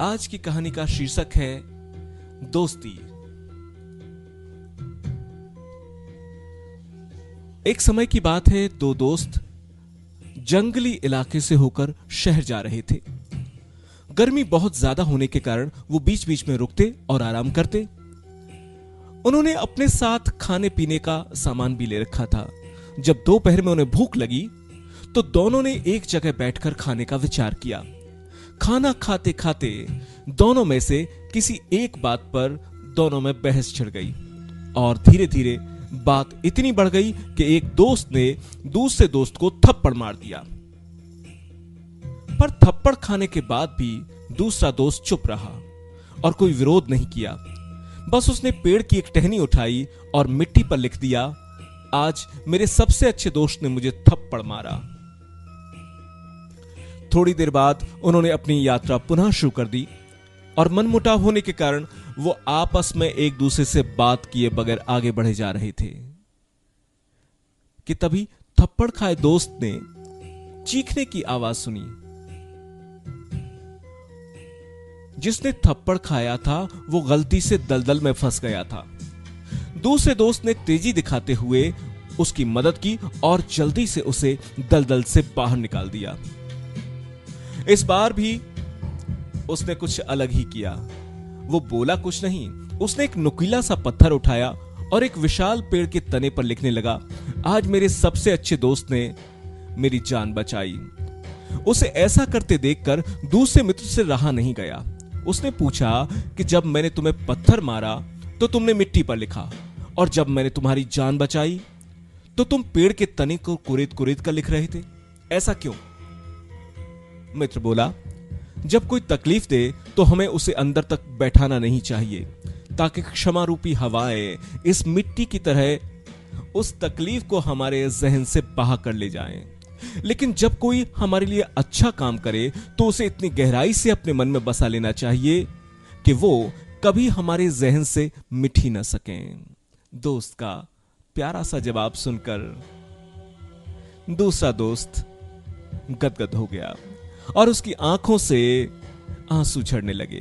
आज की कहानी का शीर्षक है दोस्ती। एक समय की बात है, दो दोस्त जंगली इलाके से होकर शहर जा रहे थे। गर्मी बहुत ज्यादा होने के कारण वो बीच बीच में रुकते और आराम करते। उन्होंने अपने साथ खाने पीने का सामान भी ले रखा था। जब दोपहर में उन्हें भूख लगी तो दोनों ने एक जगह बैठकर खाने का विचार किया। खाना खाते खाते दोनों में से किसी एक बात पर दोनों में बहस छिड़ गई और धीरे धीरे बात इतनी बढ़ गई कि एक दोस्त ने दूसरे दोस्त को थप्पड़ मार दिया। पर थप्पड़ खाने के बाद भी दूसरा दोस्त चुप रहा और कोई विरोध नहीं किया। बस उसने पेड़ की एक टहनी उठाई और मिट्टी पर लिख दिया, आज मेरे सबसे अच्छे दोस्त ने मुझे थप्पड़ मारा। थोड़ी देर बाद उन्होंने अपनी यात्रा पुनः शुरू कर दी और मनमुटाव होने के कारण वो आपस में एक दूसरे से बात किए बगैर आगे बढ़े जा रहे थे कि तभी थप्पड़ खाए दोस्त ने चीखने की आवाज सुनी। जिसने थप्पड़ खाया था वो गलती से दलदल में फंस गया था। दूसरे दोस्त ने तेजी दिखाते हुए उसकी मदद की और जल्दी से उसे दलदल से बाहर निकाल दिया। इस बार भी उसने कुछ अलग ही किया। वो बोला कुछ नहीं, उसने एक नुकीला सा पत्थर उठाया और एक विशाल पेड़ के तने पर लिखने लगा, आज मेरे सबसे अच्छे दोस्त ने मेरी जान बचाई। उसे ऐसा करते देखकर दूसरे मित्र से रहा नहीं गया। उसने पूछा कि जब मैंने तुम्हें पत्थर मारा तो तुमने मिट्टी पर लिखा, और जब मैंने तुम्हारी जान बचाई तो तुम पेड़ के तने को कुरेद कुरेद कर लिख रहे थे, ऐसा क्यों? मित्र बोला, जब कोई तकलीफ दे तो हमें उसे अंदर तक बैठाना नहीं चाहिए, ताकि क्षमा रूपी हवाएं इस मिट्टी की तरह उस तकलीफ को हमारे जहन से बहा कर ले जाएं। लेकिन जब कोई हमारे लिए अच्छा काम करे तो उसे इतनी गहराई से अपने मन में बसा लेना चाहिए कि वो कभी हमारे जहन से मिट ही न सकें। दोस्त का प्यारा सा जवाब सुनकर दूसरा दोस्त गदगद हो गया और उसकी आंखों से आंसू झड़ने लगे।